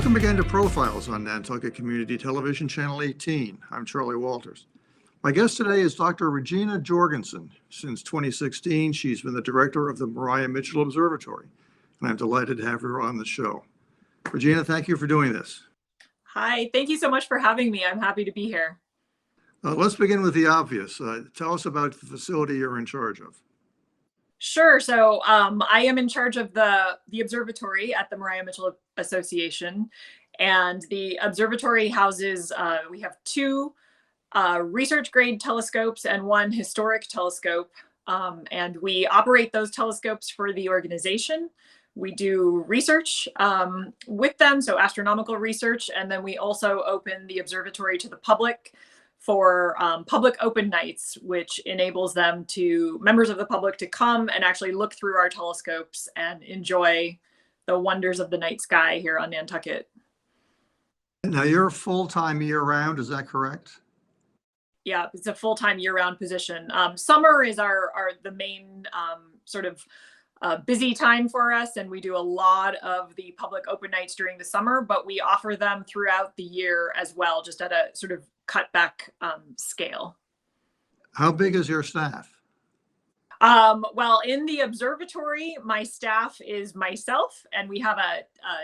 Welcome again to Profiles on Nantucket Community Television, Channel 18. I'm Charley Walters. My guest today is Dr. Regina Jorgenson. Since 2016, she's been the director of the Maria Mitchell Observatory, and I'm delighted to have her on the show. Regina, thank you for doing this. Hi, thank you so much for having me. I'm happy to be here. Let's begin with the obvious. Tell us about the facility you're in charge of. Sure. So I am in charge of the observatory at the Maria Mitchell Association. And the observatory houses, we have two research grade telescopes and one historic telescope. And we operate those telescopes for the organization. We do research with them, so astronomical research. And then we also open the observatory to the public for public open nights, which enables members of the public to come and actually look through our telescopes and enjoy the wonders of the night sky here on Nantucket. Now you're full-time year-round, is that correct? Yeah, it's a full-time year-round position. Summer is the main sort of busy time for us, and we do a lot of the public open nights during the summer, but we offer them throughout the year as well, just at a sort of cut back scale. How big is your staff? Well, in the observatory, my staff is myself, and we have a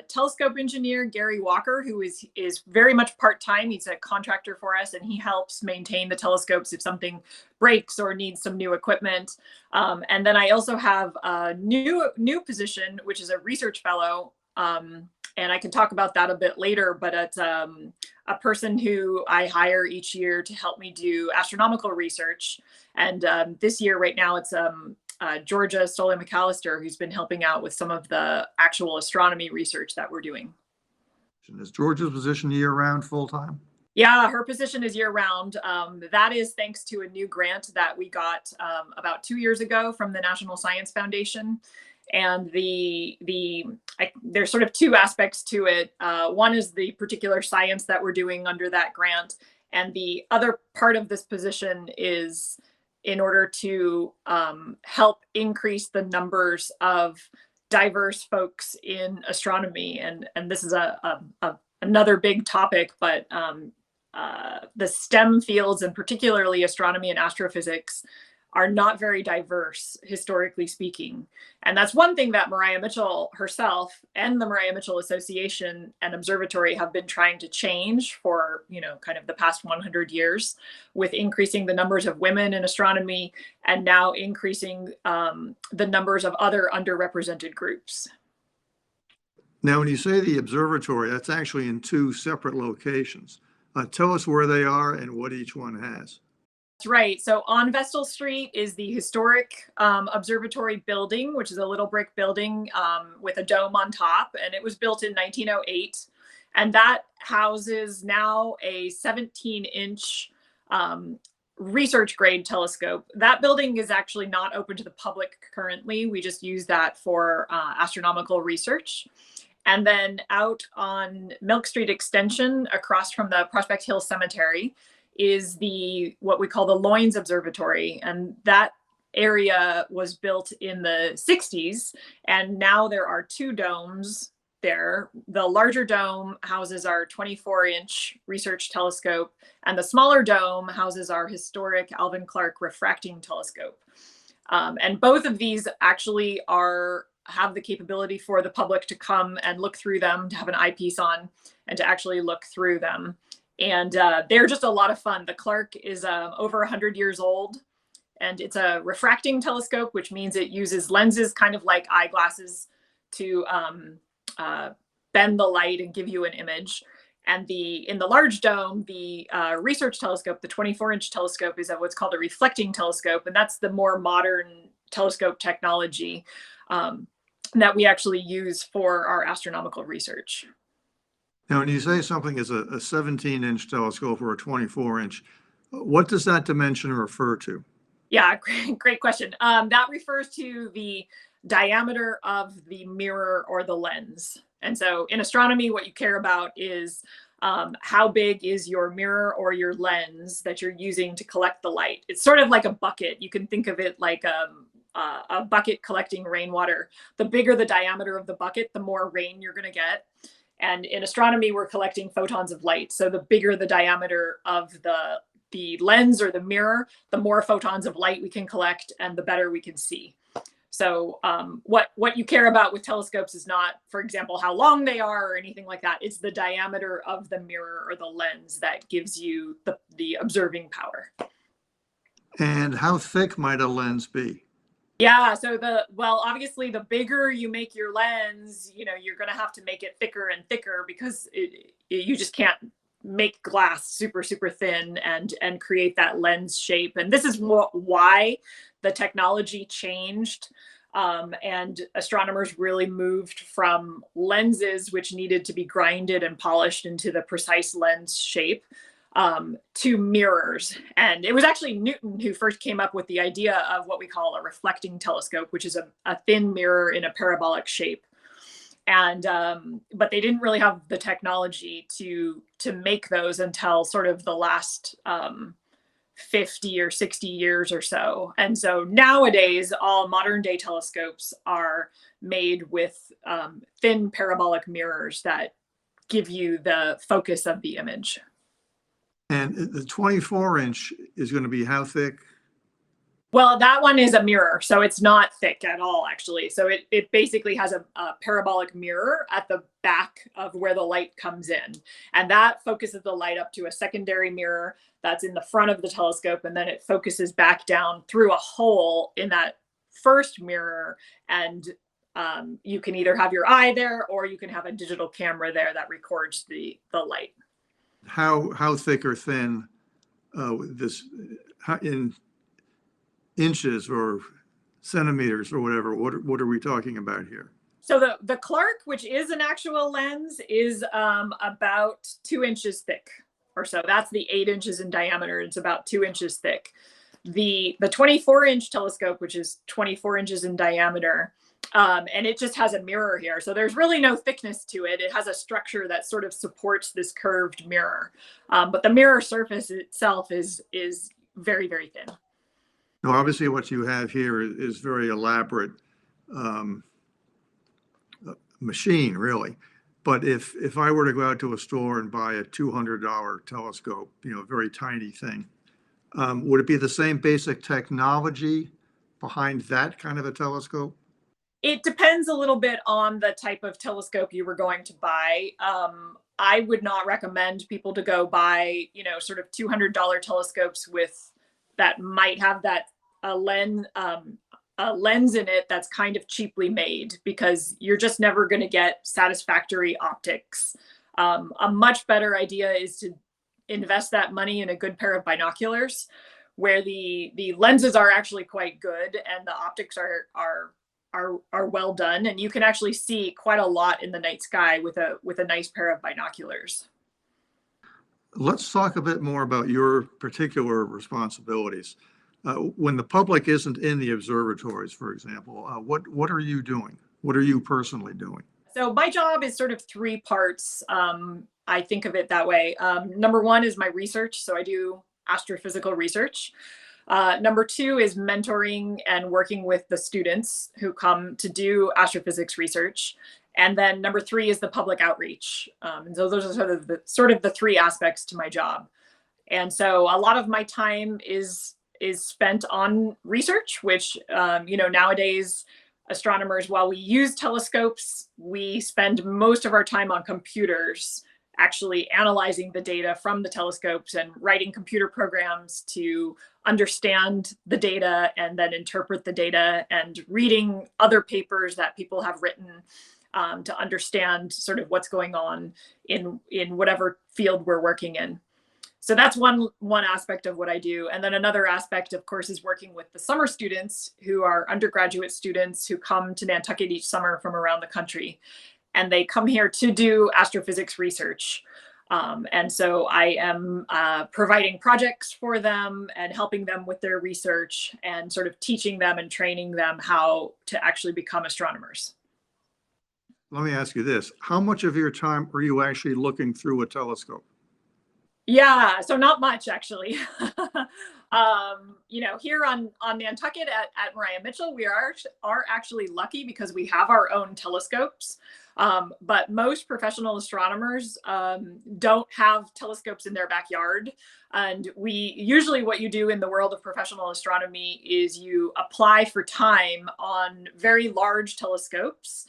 telescope engineer, Gary Walker, who is very much part-time. He's a contractor for us, and he helps maintain the telescopes if something breaks or needs some new equipment. And then I also have a new position, which is a research fellow. And I can talk about that a bit later, but it's a person who I hire each year to help me do astronomical research. And this year, right now, it's Georgia Stolle McAllister, who's been helping out with some of the actual astronomy research that we're doing. Is Georgia's position year-round full-time? Yeah, her position is year-round. That is thanks to a new grant that we got about 2 years ago from the National Science Foundation. And there's sort of two aspects to it. One is the particular science that we're doing under that grant. And the other part of this position is in order to help increase the numbers of diverse folks in astronomy. And this is another big topic, but the STEM fields, and particularly astronomy and astrophysics, are not very diverse, historically speaking. And that's one thing that Maria Mitchell herself and the Maria Mitchell Association and Observatory have been trying to change for, kind of the past 100 years, with increasing the numbers of women in astronomy and now increasing the numbers of other underrepresented groups. Now, when you say the observatory, that's actually in two separate locations. Tell us where they are and what each one has. Right. So on Vestal Street is the historic observatory building, which is a little brick building with a dome on top. And it was built in 1908. And that houses now a 17-inch research grade telescope. That building is actually not open to the public currently. We just use that for astronomical research. And then out on Milk Street Extension, across from the Prospect Hill Cemetery, is what we call the Loynes Observatory. And that area was built in the 60s. And now there are two domes there. The larger dome houses our 24-inch research telescope, and the smaller dome houses our historic Alvin Clark refracting telescope. And both of these actually have the capability for the public to come and look through them, to have an eyepiece on, and to actually look through them. And they're just a lot of fun. The Clark is over 100 years old, and it's a refracting telescope, which means it uses lenses kind of like eyeglasses to bend the light and give you an image. And in the large dome, the research telescope, the 24-inch telescope, is what's called a reflecting telescope. And that's the more modern telescope technology that we actually use for our astronomical research. Now, when you say something is a 17-inch telescope or a 24-inch, what does that dimension refer to? Yeah, great question. That refers to the diameter of the mirror or the lens. And so in astronomy, what you care about is how big is your mirror or your lens that you're using to collect the light. It's sort of like a bucket. You can think of it like a bucket collecting rainwater. The bigger the diameter of the bucket, the more rain you're going to get. And in astronomy, we're collecting photons of light. So the bigger the diameter of the lens or the mirror, the more photons of light we can collect and the better we can see. So what you care about with telescopes is not, for example, how long they are or anything like that. It's the diameter of the mirror or the lens that gives you the observing power. And how thick might a lens be? Yeah, so obviously the bigger you make your lens, you're going to have to make it thicker and thicker because you just can't make glass super, super thin and create that lens shape. And this is why the technology changed. And astronomers really moved from lenses, which needed to be grinded and polished into the precise lens shape, to mirrors. And it was actually Newton who first came up with the idea of what we call a reflecting telescope, which is a thin mirror in a parabolic shape. And but they didn't really have the technology to make those until sort of the last 50 or 60 years or so. And so nowadays, all modern day telescopes are made with thin parabolic mirrors that give you the focus of the image. And the 24-inch is going to be how thick? Well, that one is a mirror, so it's not thick at all, actually. So it basically has a parabolic mirror at the back of where the light comes in. And that focuses the light up to a secondary mirror that's in the front of the telescope. And then it focuses back down through a hole in that first mirror. And you can either have your eye there or you can have a digital camera there that records the light. How thick or thin in inches or centimeters or whatever? What are we talking about here? So the Clark, which is an actual lens, is about 2 inches thick or so. That's the 8 inches in diameter. It's about 2 inches thick. The 24-inch telescope, which is 24 inches in diameter, and it just has a mirror here. So there's really no thickness to it. It has a structure that sort of supports this curved mirror. But the mirror surface itself is very, very thin. Now, obviously, what you have here is very elaborate machine, really. But if I were to go out to a store and buy a $200 telescope, a very tiny thing, would it be the same basic technology behind that kind of a telescope? It depends a little bit on the type of telescope you were going to buy. I would not recommend people to go buy, sort of $200 telescopes that might have that a lens in it that's kind of cheaply made, because you're just never going to get satisfactory optics. A much better idea is to invest that money in a good pair of binoculars, where the lenses are actually quite good and the optics are well done, and you can actually see quite a lot in the night sky with a nice pair of binoculars. Let's talk a bit more about your particular responsibilities. When the public isn't in the observatories, for example, what are you doing? What are you personally doing? So my job is sort of 3 parts. I think of it that way. Number 1 is my research. So I do astrophysical research. Number 2 is mentoring and working with the students who come to do astrophysics research. And then number 3 is the public outreach. And so those are sort of the 3 aspects to my job. And so a lot of my time is spent on research, which, nowadays astronomers, while we use telescopes, we spend most of our time on computers, actually analyzing the data from the telescopes and writing computer programs to understand the data and then interpret the data, and reading other papers that people have written to understand sort of what's going on in whatever field we're working in. So that's one aspect of what I do. And then another aspect, of course, is working with the summer students who are undergraduate students who come to Nantucket each summer from around the country. And they come here to do astrophysics research. And so I am providing projects for them and helping them with their research and sort of teaching them and training them how to actually become astronomers. Let me ask you this. How much of your time are you actually looking through a telescope? Yeah, so not much, actually. Here on Nantucket at Maria Mitchell, we are actually lucky because we have our own telescopes. But most professional astronomers don't have telescopes in their backyard. And usually what you do in the world of professional astronomy is you apply for time on very large telescopes,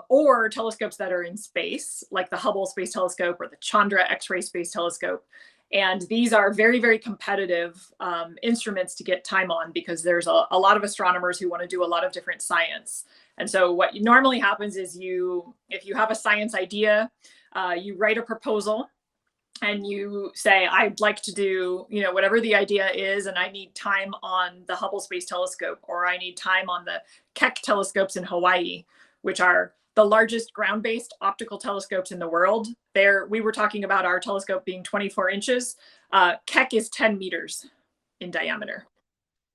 or telescopes that are in space, like the Hubble Space Telescope or the Chandra X-ray Space Telescope. And these are very, very competitive instruments to get time on, because there's a lot of astronomers who want to do a lot of different science. And so what normally happens is if you have a science idea, you write a proposal and you say, I'd like to do, whatever the idea is, and I need time on the Hubble Space Telescope, or I need time on the Keck telescopes in Hawaii, which are the largest ground-based optical telescopes in the world. We were talking about our telescope being 24 inches. Keck is 10 meters in diameter.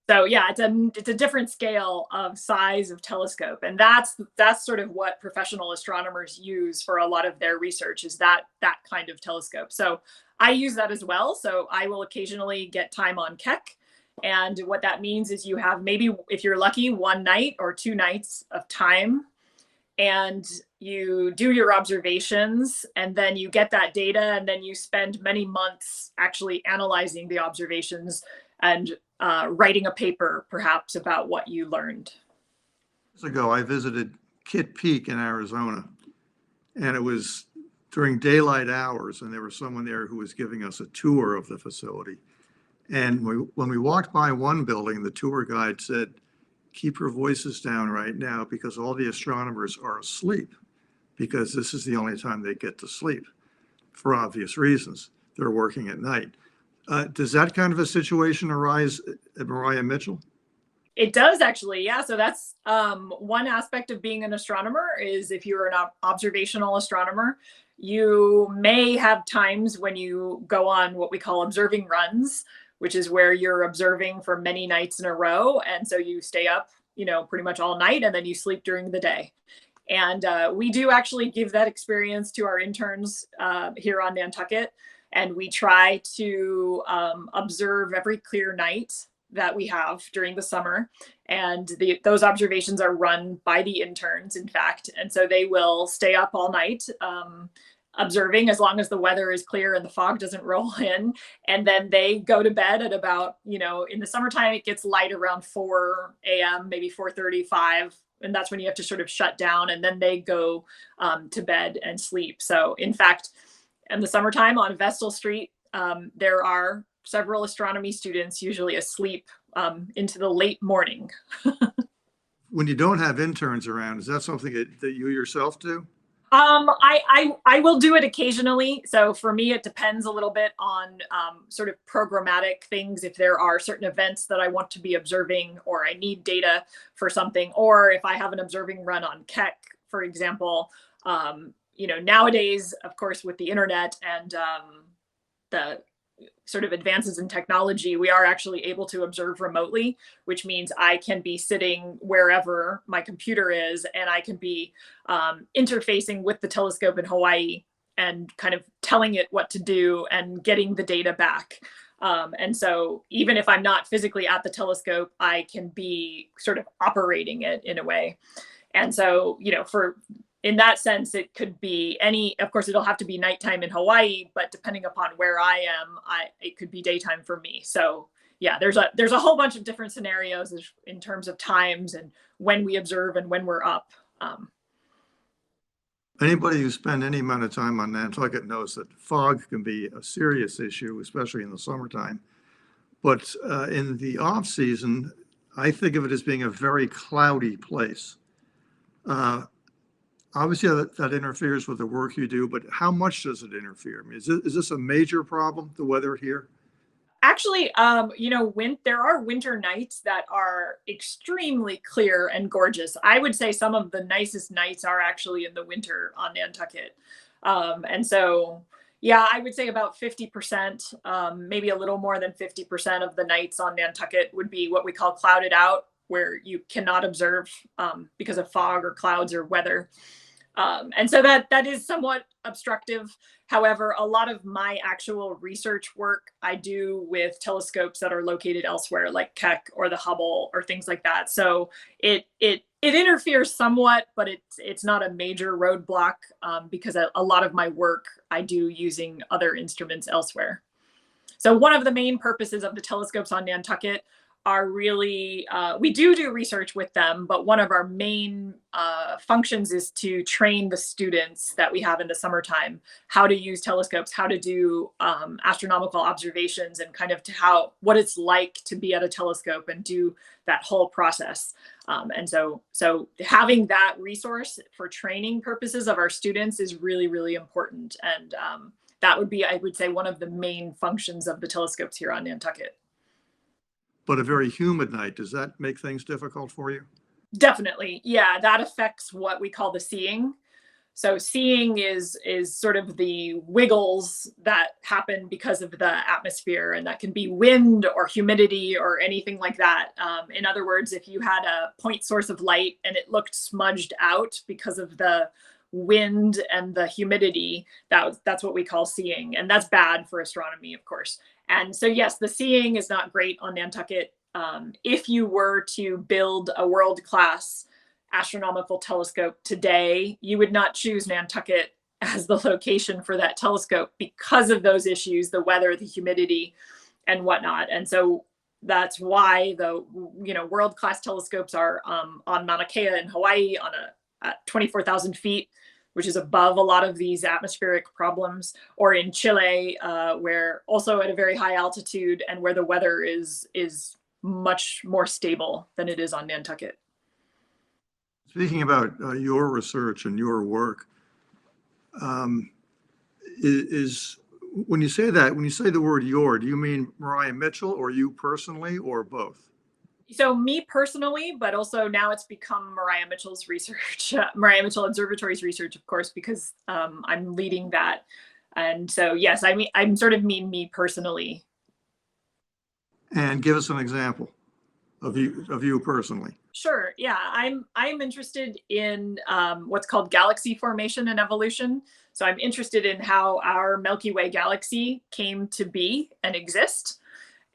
So yeah, it's a different scale of size of telescope. And that's sort of what professional astronomers use for a lot of their research, is that kind of telescope. So I use that as well. So I will occasionally get time on Keck. And what that means is you have, maybe if you're lucky, one night or two nights of time, and you do your observations, and then you get that data, and then you spend many months actually analyzing the observations and writing a paper perhaps about what you learned. Years ago, I visited Kitt Peak in Arizona, and it was during daylight hours, and there was someone there who was giving us a tour of the facility. And when we walked by one building, the tour guide said, keep your voices down right now, because all the astronomers are asleep, because this is the only time they get to sleep, for obvious reasons. They're working at night. Does that kind of a situation arise at Maria Mitchell? It does, actually, yeah. So that's one aspect of being an astronomer, is if you're an observational astronomer, you may have times when you go on what we call observing runs, which is where you're observing for many nights in a row. And so you stay up, pretty much all night, and then you sleep during the day. And we do actually give that experience to our interns here on Nantucket. And we try to observe every clear night that we have during the summer. And those observations are run by the interns, in fact. And so they will stay up all night observing, as long as the weather is clear and the fog doesn't roll in. And then they go to bed at about, in the summertime, it gets light around 4 a.m., maybe 4:35. And that's when you have to sort of shut down. And then they go to bed and sleep. So in fact, in the summertime on Vestal Street, there are several astronomy students usually asleep into the late morning. When you don't have interns around, is that something that you yourself do? I will do it occasionally. So for me, it depends a little bit on sort of programmatic things. If there are certain events that I want to be observing, or I need data for something, or if I have an observing run on Keck, for example. Nowadays, of course, with the internet and the sort of advances in technology, we are actually able to observe remotely, which means I can be sitting wherever my computer is, and I can be interfacing with the telescope in Hawaii and kind of telling it what to do and getting the data back. And so even if I'm not physically at the telescope, I can be sort of operating it in a way. And so, in that sense, it could be of course, it'll have to be nighttime in Hawaii, but depending upon where I am, it could be daytime for me. So yeah, there's a whole bunch of different scenarios in terms of times and when we observe and when we're up. Anybody who spent any amount of time on Nantucket knows that fog can be a serious issue, especially in the summertime. But in the off season, I think of it as being a very cloudy place. Obviously, that interferes with the work you do, but how much does it interfere? I mean, is this a major problem, the weather here? Actually, there are winter nights that are extremely clear and gorgeous. I would say some of the nicest nights are actually in the winter on Nantucket. And so, yeah, I would say about 50%, maybe a little more than 50% of the nights on Nantucket would be what we call clouded out, where you cannot observe because of fog or clouds or weather. And so that is somewhat obstructive. However, a lot of my actual research work I do with telescopes that are located elsewhere, like Keck or the Hubble or things like that. So it It interferes somewhat, but it's not a major roadblock because a lot of my work I do using other instruments elsewhere. So one of the main purposes of the telescopes on Nantucket are really, we do research with them, but one of our main functions is to train the students that we have in the summertime how to use telescopes, how to do astronomical observations, and kind of what it's like to be at a telescope and do that whole process. And so having that resource for training purposes of our students is really, really important. And that would be, I would say, one of the main functions of the telescopes here on Nantucket. But a very humid night, does that make things difficult for you? Definitely. Yeah, that affects what we call the seeing. So seeing is sort of the wiggles that happen because of the atmosphere, and that can be wind or humidity or anything like that. In other words, if you had a point source of light and it looked smudged out because of the wind and the humidity, that's what we call seeing, and that's bad for astronomy, of course. And so yes, the seeing is not great on Nantucket. If you were to build a world-class astronomical telescope today, you would not choose Nantucket as the location for that telescope because of those issues, the weather, the humidity, and whatnot. And so that's why the world-class telescopes are on Mauna Kea in Hawaii at 24,000 feet, which is above a lot of these atmospheric problems, or in Chile, where also at a very high altitude and where the weather is much more stable than it is on Nantucket. Speaking about your research and your work, when you say the word your, do you mean Maria Mitchell or you personally, or both? So me personally, but also now it's become Maria Mitchell's research, Maria Mitchell Observatory's research, of course, because I'm leading that. And so, yes, I'm sort of mean me personally. And give us an example of you personally. Sure. Yeah, I'm interested in what's called galaxy formation and evolution. So I'm interested in how our Milky Way galaxy came to be and exist,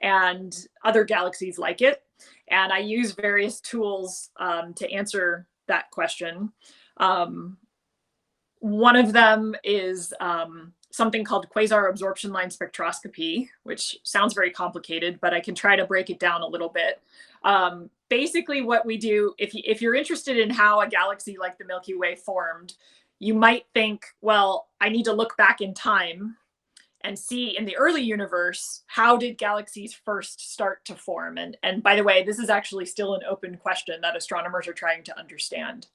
and other galaxies like it. And I use various tools to answer that question. One of them is something called quasar absorption line spectroscopy, which sounds very complicated, but I can try to break it down a little bit. Basically what we do, if you're interested in how a galaxy like the Milky Way formed, you might think, well, I need to look back in time and see in the early universe, how did galaxies first start to form? And by the way, this is actually still an open question that astronomers are trying to understand.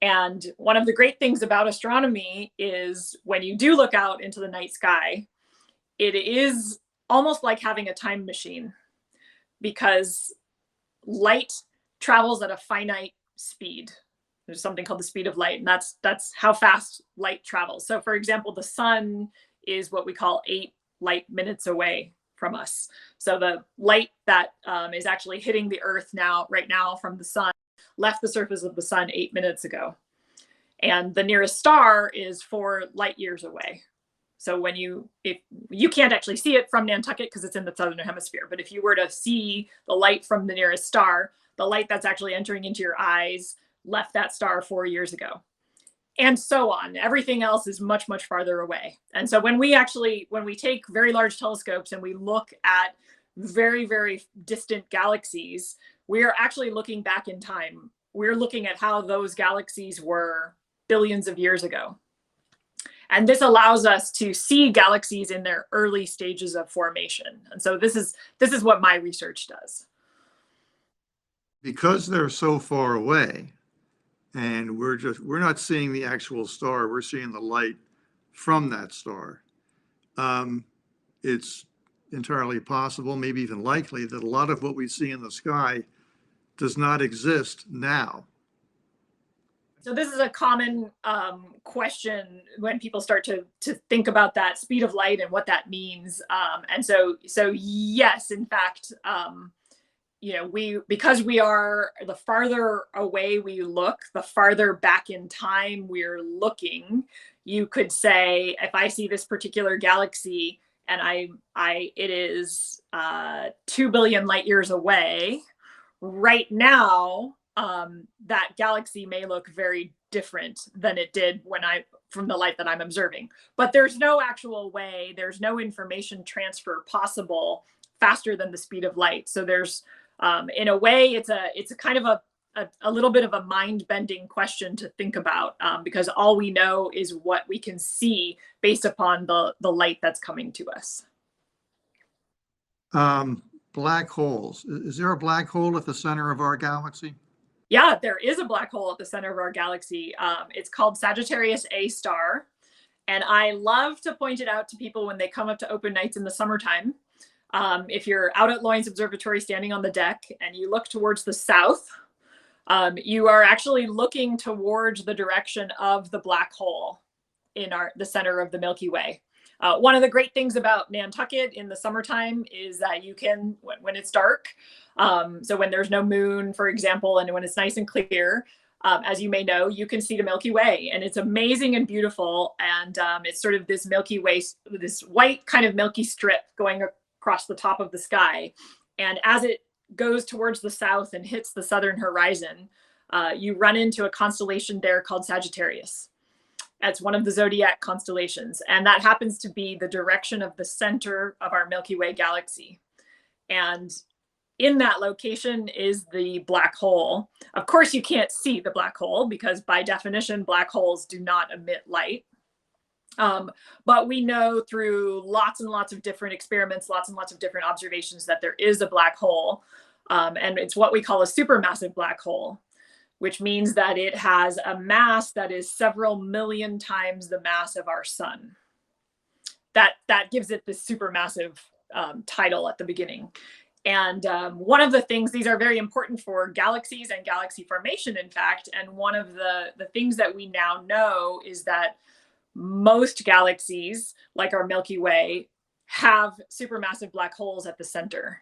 And one of the great things about astronomy is when you do look out into the night sky, it is almost like having a time machine, because light travels at a finite speed. There's something called the speed of light, and that's how fast light travels. So for example, the sun is what we call 8 light minutes away from us. So the light that is actually hitting the earth right now from the sun left the surface of the sun 8 minutes ago. And the nearest star is 4 light years away. So if you can't actually see it from Nantucket because it's in the southern hemisphere, but if you were to see the light from the nearest star, the light that's actually entering into your eyes left that star 4 years ago. And so on. Everything else is much, much farther away. And so when we take very large telescopes and we look at very, very distant galaxies, we are actually looking back in time. We're looking at how those galaxies were billions of years ago. And this allows us to see galaxies in their early stages of formation. And so this is what my research does. Because they're so far away, and we're not seeing the actual star, we're seeing the light from that star. It's entirely possible, maybe even likely, that a lot of what we see in the sky does not exist now. So this is a common question when people start to think about that speed of light and what that means. And so yes, in fact, because we are, the farther away we look, the farther back in time we're looking. You could say, if I see this particular galaxy and it is 2 billion light years away, right now that galaxy may look very different than it did from the light that I'm observing. But there's no actual way, there's no information transfer possible faster than the speed of light. So there's, in a way, it's a kind of a little bit of a mind-bending question to think about, because all we know is what we can see based upon the light that's coming to us. Black holes. Is there a black hole at the center of our galaxy? Yeah, there is a black hole at the center of our galaxy. It's called Sagittarius A star. And I love to point it out to people when they come up to open nights in the summertime. If you're out at Loynes Observatory standing on the deck and you look towards the south, you are actually looking towards the direction of the black hole in the center of the Milky Way. One of the great things about Nantucket in the summertime is that you can, when it's dark, so when there's no moon, for example, and when it's nice and clear, as you may know, you can see the Milky Way, and it's amazing and beautiful. And it's sort of this Milky Way, this white kind of milky strip going across the top of the sky. And as it goes towards the south and hits the southern horizon, you run into a constellation there called Sagittarius. It's one of the zodiac constellations, and that happens to be the direction of the center of our Milky Way galaxy. And in that location is the black hole. Of course, you can't see the black hole because by definition, black holes do not emit light. But we know through lots and lots of different experiments, lots and lots of different observations that there is a black hole. And it's what we call a supermassive black hole, which means that it has a mass that is several million times the mass of our sun. That gives it this supermassive title at the beginning. And one of the things, these are very important for galaxies and galaxy formation, in fact. And one of the things that we now know is that most galaxies, like our Milky Way, have supermassive black holes at the center,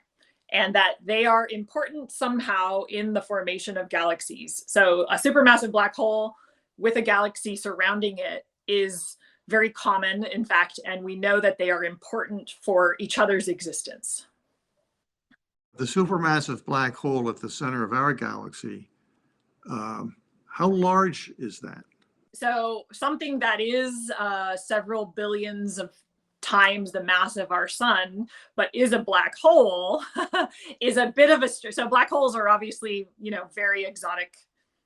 and that they are important somehow in the formation of galaxies. So a supermassive black hole with a galaxy surrounding it is very common, in fact, and we know that they are important for each other's existence. The supermassive black hole at the center of our galaxy, how large is that? So something that is several billions of times the mass of our sun, but is a black hole, is a bit of a, so black holes are obviously, very exotic,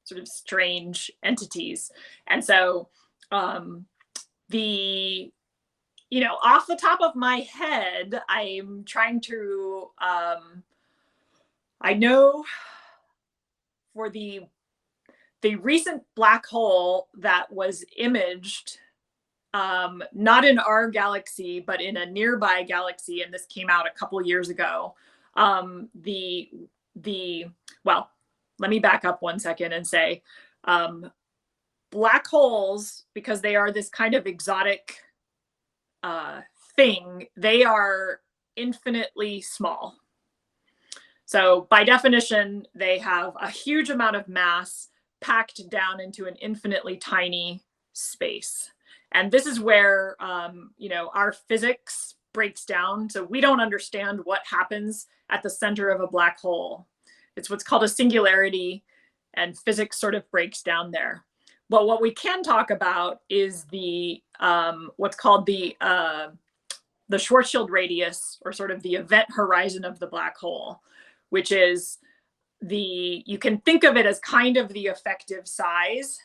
sort of strange entities. And so off the top of my head, I'm trying to, I know for the recent black hole that was imaged, not in our galaxy, but in a nearby galaxy, and this came out a couple of years ago. Well, let me back up one second and say, black holes, because they are this kind of exotic thing, they are infinitely small. So by definition, they have a huge amount of mass packed down into an infinitely tiny space. And this is where, our physics breaks down. So we don't understand what happens at the center of a black hole. It's what's called a singularity, and physics sort of breaks down there. But what we can talk about is the what's called the Schwarzschild radius, or sort of the event horizon of the black hole, which is you can think of it as kind of the effective size.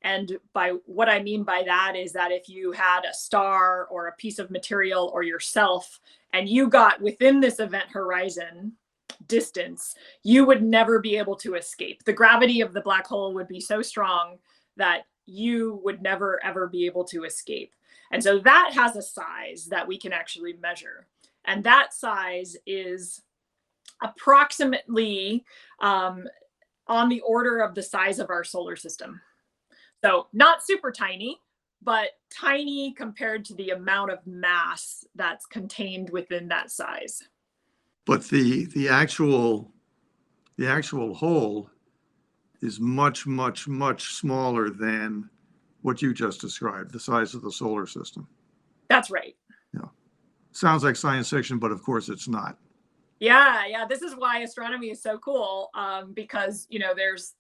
And by what I mean by that is that if you had a star or a piece of material or yourself, and you got within this event horizon distance, you would never be able to escape. The gravity of the black hole would be so strong that you would never, ever be able to escape. And so that has a size that we can actually measure. And that size is approximately on the order of the size of our solar system. So not super tiny, but tiny compared to the amount of mass that's contained within that size. But the actual hole is much, much, much smaller than what you just described, the size of the solar system. That's right. Yeah. Sounds like science fiction, but of course it's not. Yeah, this is why astronomy is so cool, because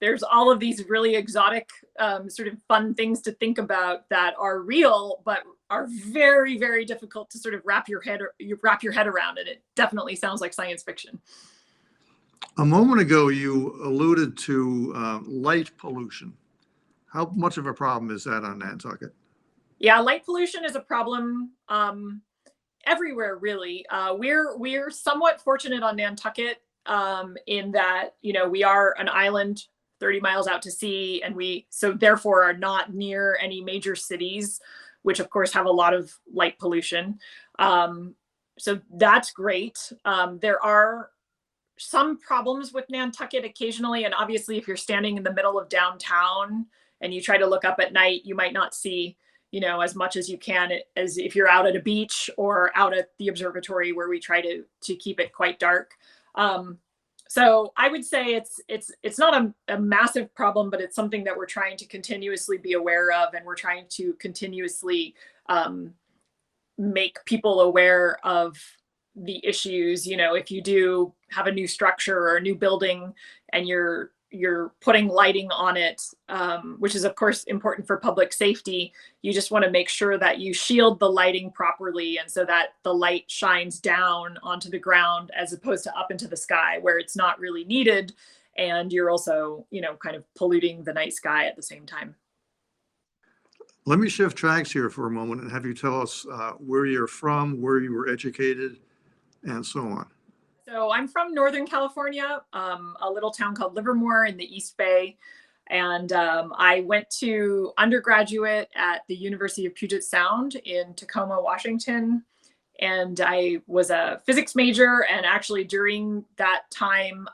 there's all of these really exotic, sort of fun things to think about that are real, but are very, very difficult to sort of wrap your head around. And it definitely sounds like science fiction. A moment ago, you alluded to light pollution. How much of a problem is that on Nantucket? Yeah, light pollution is a problem. Everywhere really. We're somewhat fortunate on Nantucket, in that we are an island 30 miles out to sea, and we so therefore are not near any major cities, which of course have a lot of light pollution. So that's great. There are some problems with Nantucket occasionally, and obviously if you're standing in the middle of downtown and you try to look up at night, you might not see as much as you can as if you're out at a beach or out at the observatory, where we try to keep it quite dark. So I would say it's not a massive problem, but it's something that we're trying to continuously be aware of, and we're trying to continuously make people aware of the issues. If you do have a new structure or a new building and you're putting lighting on it, which is of course important for public safety, you just want to make sure that you shield the lighting properly, and so that the light shines down onto the ground as opposed to up into the sky where it's not really needed, and you're also kind of polluting the night sky at the same time. Let me shift tracks here for a moment and have you tell us where you're from, where you were educated, and so on. So I'm from Northern California, a little town called Livermore in the East Bay. And I went to undergraduate at the University of Puget Sound in Tacoma, Washington. And I was a physics major. And actually during that time,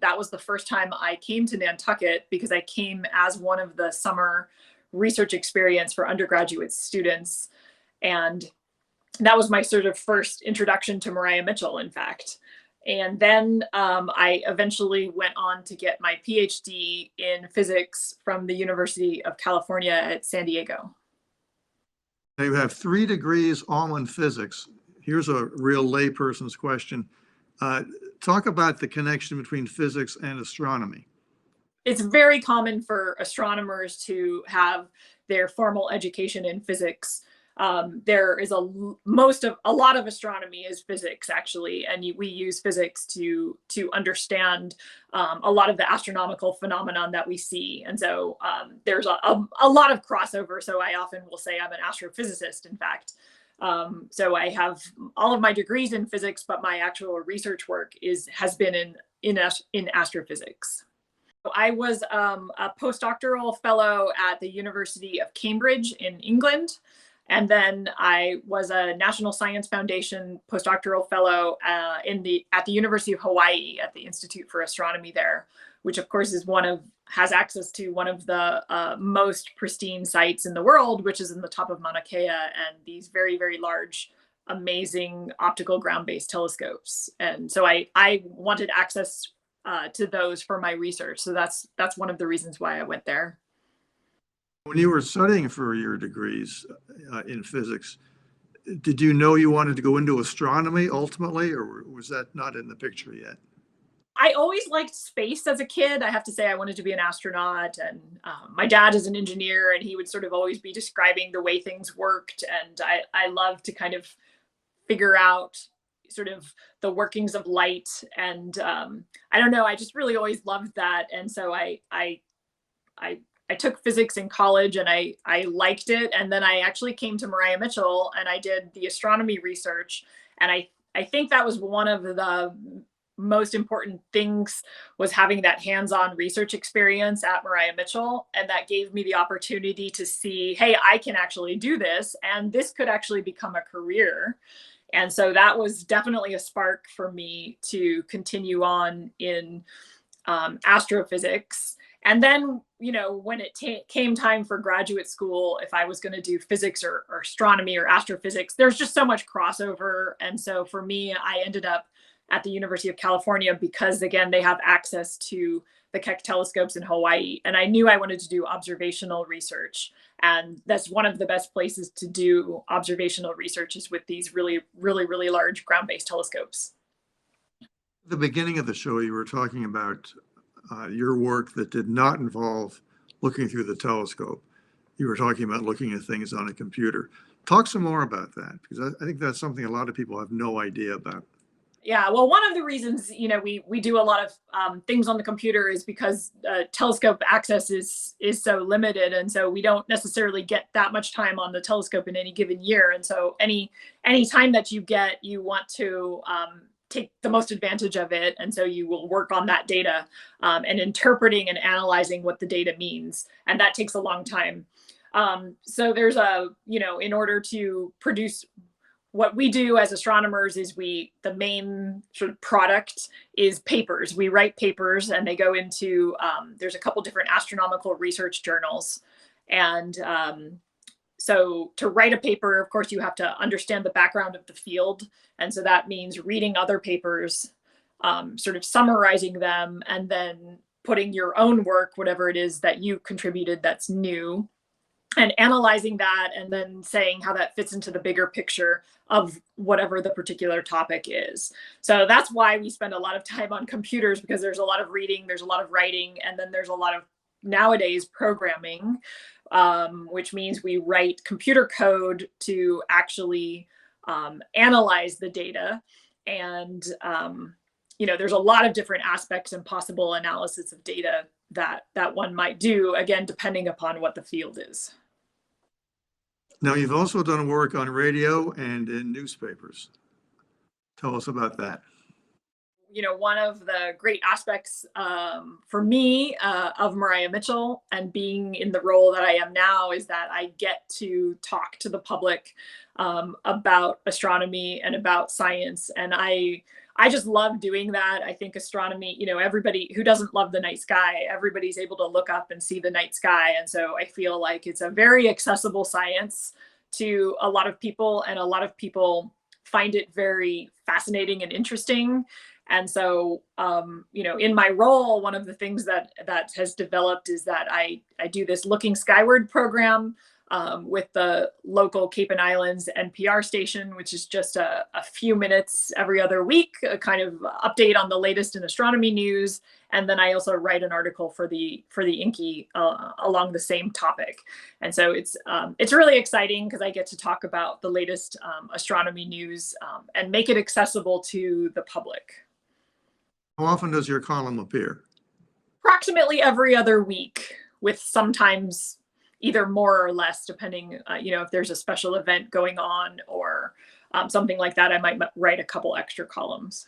that was the first time I came to Nantucket, because I came as one of the summer research experience for undergraduate students. And that was my sort of first introduction to Maria Mitchell, in fact. And then I eventually went on to get my PhD in physics from the University of California at San Diego. Now you have 3 degrees all in physics. Here's a real layperson's question. Talk about the connection between physics and astronomy. It's very common for astronomers to have their formal education in physics. There is a lot of astronomy is physics, actually, and we use physics to understand a lot of the astronomical phenomenon that we see. And so there's a lot of crossover. So I often will say I'm an astrophysicist, in fact. So I have all of my degrees in physics, but my actual research work has been in astrophysics. I was a postdoctoral fellow at the University of Cambridge in England. And then I was a National Science Foundation postdoctoral fellow at the University of Hawaii at the Institute for Astronomy there, which of course has access to one of the most pristine sites in the world, which is in the top of Mauna Kea, and these very, very large, amazing optical ground-based telescopes. And so I wanted access to those for my research. So that's one of the reasons why I went there. When you were studying for your degrees in physics, did you know you wanted to go into astronomy ultimately, or was that not in the picture yet? I always liked space as a kid. I have to say I wanted to be an astronaut, and my dad is an engineer, and he would sort of always be describing the way things worked. And I love to kind of figure out sort of the workings of light. And I don't know, I just really always loved that. And so I took physics in college, and I liked it. And then I actually came to Maria Mitchell and I did the astronomy research. And I think that was one of the most important things, was having that hands-on research experience at Maria Mitchell. And that gave me the opportunity to see, hey, I can actually do this, and this could actually become a career. And so that was definitely a spark for me to continue on in astrophysics. And then, when it came time for graduate school, if I was going to do physics or astronomy or astrophysics, there's just so much crossover. And so for me, I ended up at the University of California because, again, they have access to the Keck telescopes in Hawaii. And I knew I wanted to do observational research. And that's one of the best places to do observational research, is with these really, really, really large ground-based telescopes. the beginning of the show, you were talking about your work that did not involve looking through the telescope. You were talking about looking at things on a computer. Talk some more about that, because I think that's something a lot of people have no idea about. Yeah, well, one of the reasons, we do a lot of things on the computer is because telescope access is so limited, and so we don't necessarily get that much time on the telescope in any given year. And so any time that you get, you want to take the most advantage of it, and so you will work on that data and interpreting and analyzing what the data means, and that takes a long time. So there's in order to produce what we do as astronomers is the main sort of product is papers. We write papers and they go into, there's a couple different astronomical research journals. And so to write a paper, of course, you have to understand the background of the field. And so that means reading other papers, sort of summarizing them, and then putting your own work, whatever it is that you contributed that's new, and analyzing that, and then saying how that fits into the bigger picture of whatever the particular topic is. So that's why we spend a lot of time on computers, because there's a lot of reading, there's a lot of writing, and then there's a lot of nowadays programming, which means we write computer code to actually analyze the data. And there's a lot of different aspects and possible analysis of data that one might do, again, depending upon what the field is. Now, you've also done work on radio and in newspapers. Tell us about that. One of the great aspects for me of Maria Mitchell and being in the role that I am now is that I get to talk to the public about astronomy and about science. And I just love doing that. I think astronomy, everybody who doesn't love the night sky, everybody's able to look up and see the night sky. And so I feel like it's a very accessible science to a lot of people, and a lot of people find it very fascinating and interesting. And so, in my role, one of the things that has developed is that I do this Looking Skyward program with the local Cape and Islands NPR station, which is just a few minutes every other week, a kind of update on the latest in astronomy news. And then I also write an article for the Inky along the same topic. And so it's really exciting because I get to talk about the latest astronomy news and make it accessible to the public. How often does your column appear? Approximately every other week, with sometimes either more or less, depending, if there's a special event going on or something like that, I might write a couple extra columns.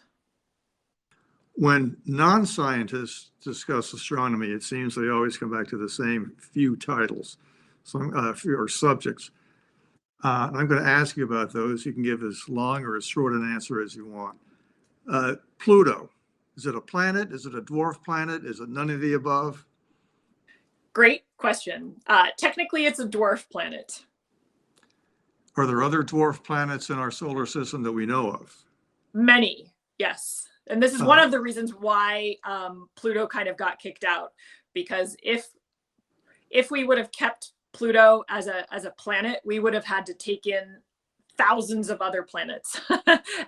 When non-scientists discuss astronomy, it seems they always come back to the same few titles or subjects. I'm going to ask you about those. You can give as long or as short an answer as you want. Pluto, is it a planet? Is it a dwarf planet? Is it none of the above? Great question. Technically, it's a dwarf planet. Are there other dwarf planets in our solar system that we know of? Many, yes. And this is one of the reasons why Pluto kind of got kicked out, because if we would have kept Pluto as a planet, we would have had to take in thousands of other planets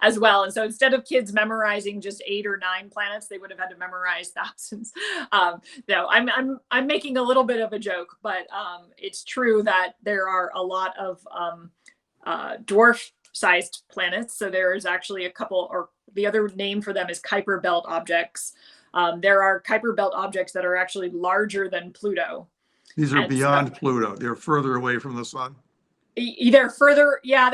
as well. And so instead of kids memorizing just 8 or 9 planets, they would have had to memorize thousands. No, I'm making a little bit of a joke, but it's true that there are a lot of dwarf-sized planets. So there is actually a couple, or the other name for them is Kuiper Belt objects. There are Kuiper Belt objects that are actually larger than Pluto. These are beyond Pluto. They're further away from the sun. They're further, yeah,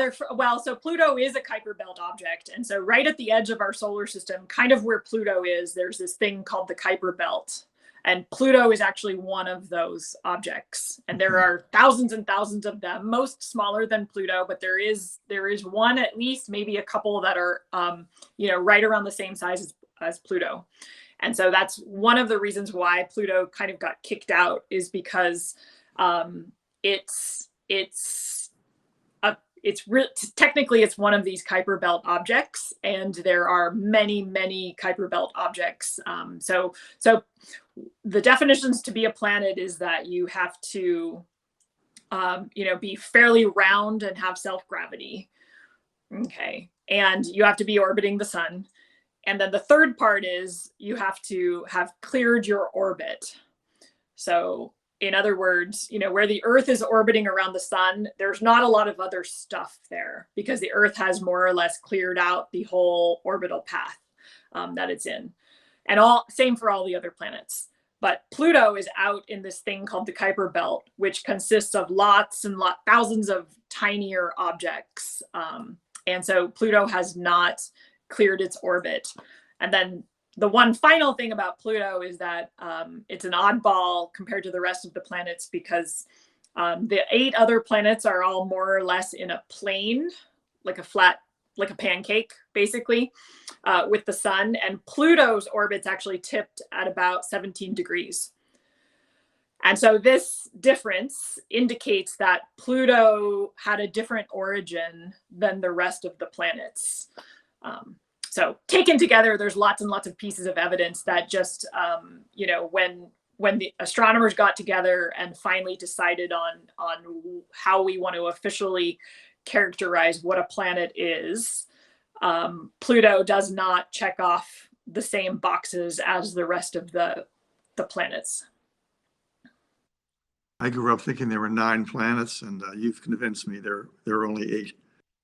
so Pluto is a Kuiper Belt object. And so right at the edge of our solar system, kind of where Pluto is, there's this thing called the Kuiper Belt. And Pluto is actually one of those objects. And there are thousands and thousands of them, most smaller than Pluto, but there is one, at least, maybe a couple that are, right around the same size as Pluto. And so that's one of the reasons why Pluto kind of got kicked out, is because technically it's one of these Kuiper Belt objects, and there are many, many Kuiper Belt objects. So the definitions to be a planet is that you have to, be fairly round and have self-gravity. Okay. And you have to be orbiting the sun. And then the third part is you have to have cleared your orbit. So in other words, where the Earth is orbiting around the sun, there's not a lot of other stuff there because the Earth has more or less cleared out the whole orbital path that it's in. And same for all the other planets. But Pluto is out in this thing called the Kuiper Belt, which consists of thousands of tinier objects. And so Pluto has not cleared its orbit. And then the one final thing about Pluto is that it's an oddball compared to the rest of the planets because the 8 other planets are all more or less in a plane, like a pancake, basically, with the sun. And Pluto's orbit's actually tipped at about 17 degrees. And so this difference indicates that Pluto had a different origin than the rest of the planets. So taken together, there's lots and lots of pieces of evidence that just, when the astronomers got together and finally decided on how we want to officially characterize what a planet is, Pluto does not check off the same boxes as the rest of the planets. I grew up thinking there were 9 planets, and you've convinced me there are only 8.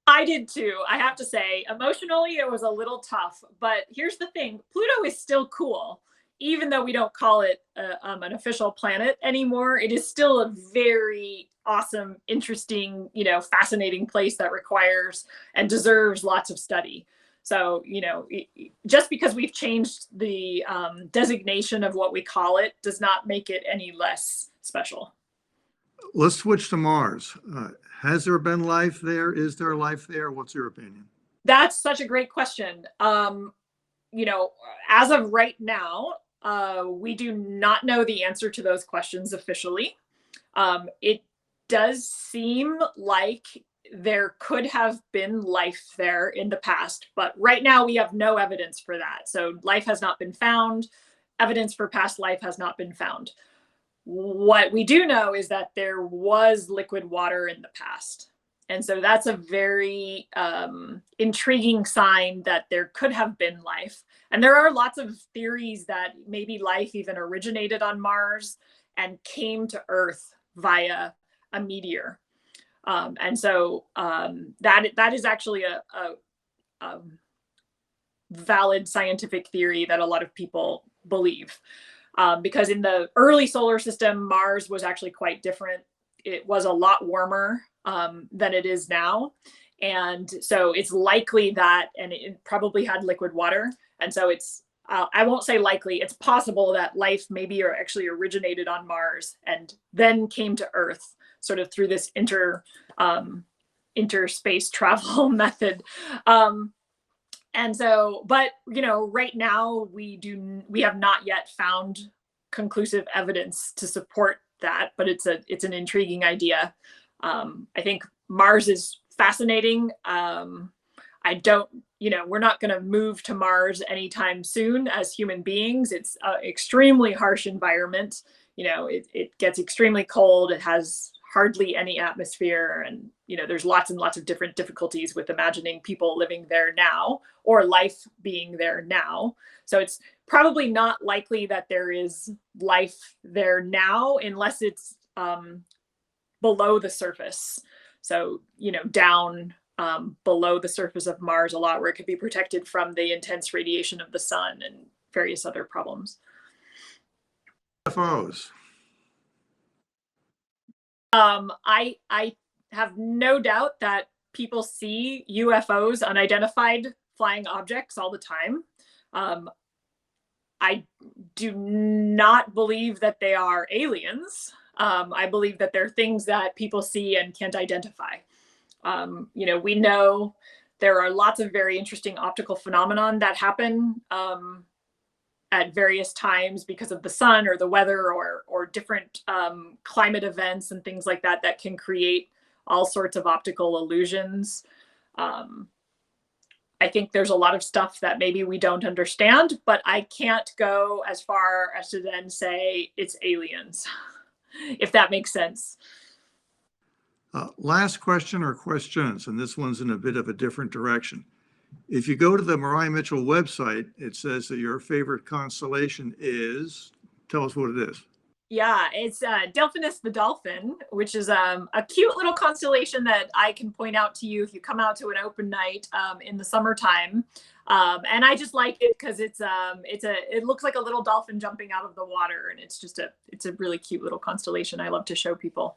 I did too. I have to say, emotionally, it was a little tough. But here's the thing: Pluto is still cool, even though we don't call it an official planet anymore. It is still a very awesome, interesting, fascinating place that requires and deserves lots of study. So, just because we've changed the designation of what we call it does not make it any less special. Let's switch to Mars. Has there been life there? Is there life there? What's your opinion? That's such a great question. As of right now, we do not know the answer to those questions officially. It does seem like there could have been life there in the past, but right now we have no evidence for that. So life has not been found. Evidence for past life has not been found. What we do know is that there was liquid water in the past. And so that's a very intriguing sign that there could have been life. And there are lots of theories that maybe life even originated on Mars and came to Earth via a meteor. And so that is actually a valid scientific theory that a lot of people believe. Because in the early solar system, Mars was actually quite different. It was a lot warmer than it is now. And so it's likely that, and it probably had liquid water. And so I won't say likely, it's possible that life maybe actually originated on Mars and then came to Earth sort of through this interspace travel method. And so, but, right now we have not yet found conclusive evidence to support that, but it's an intriguing idea. I think Mars is fascinating. We're not going to move to Mars anytime soon as human beings. It's an extremely harsh environment. It gets extremely cold. It has hardly any atmosphere. And, there's lots and lots of different difficulties with imagining people living there now or life being there now. So it's probably not likely that there is life there now unless it's below the surface. So, down below the surface of Mars a lot, where it could be protected from the intense radiation of the sun and various other problems. UFOs. I have no doubt that people see UFOs, unidentified flying objects, all the time. I do not believe that they are aliens. I believe that they're things that people see and can't identify. We know there are lots of very interesting optical phenomenon that happen at various times because of the sun or the weather or different climate events and things like that that can create all sorts of optical illusions. I think there's a lot of stuff that maybe we don't understand, but I can't go as far as to then say it's aliens, if that makes sense. Last question or questions, and this one's in a bit of a different direction. If you go to the Maria Mitchell website, it says that your favorite constellation is, tell us what it is. Yeah, it's Delphinus the Dolphin, which is a cute little constellation that I can point out to you if you come out to an open night in the summertime. And I just like it because it looks like a little dolphin jumping out of the water, and it's a really cute little constellation I love to show people.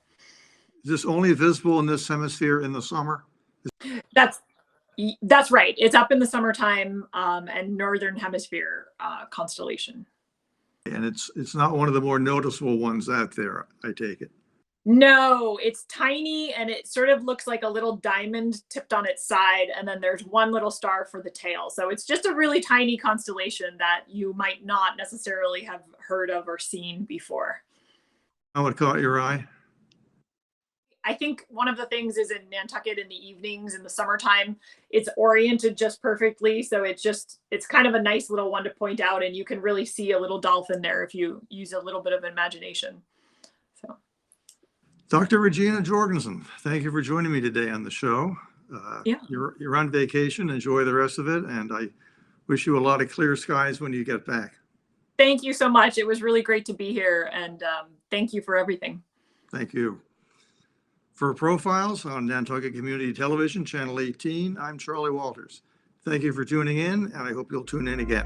Is this only visible in this hemisphere in the summer? That's right. It's up in the summertime and northern hemisphere constellation. And it's not one of the more noticeable ones out there, I take it. No, it's tiny and it sort of looks like a little diamond tipped on its side. And then there's one little star for the tail. So it's just a really tiny constellation that you might not necessarily have heard of or seen before. How it caught your eye? I think one of the things is in Nantucket in the evenings in the summertime, it's oriented just perfectly. So it's kind of a nice little one to point out, and you can really see a little dolphin there if you use a little bit of imagination. So, Dr. Regina Jorgenson, thank you for joining me today on the show. Yeah. You're on vacation. Enjoy the rest of it. And I wish you a lot of clear skies when you get back. Thank you so much. It was really great to be here. And thank you for everything. Thank you. For Profiles on Nantucket Community Television, Channel 18, I'm Charley Walters. Thank you for tuning in, and I hope you'll tune in again.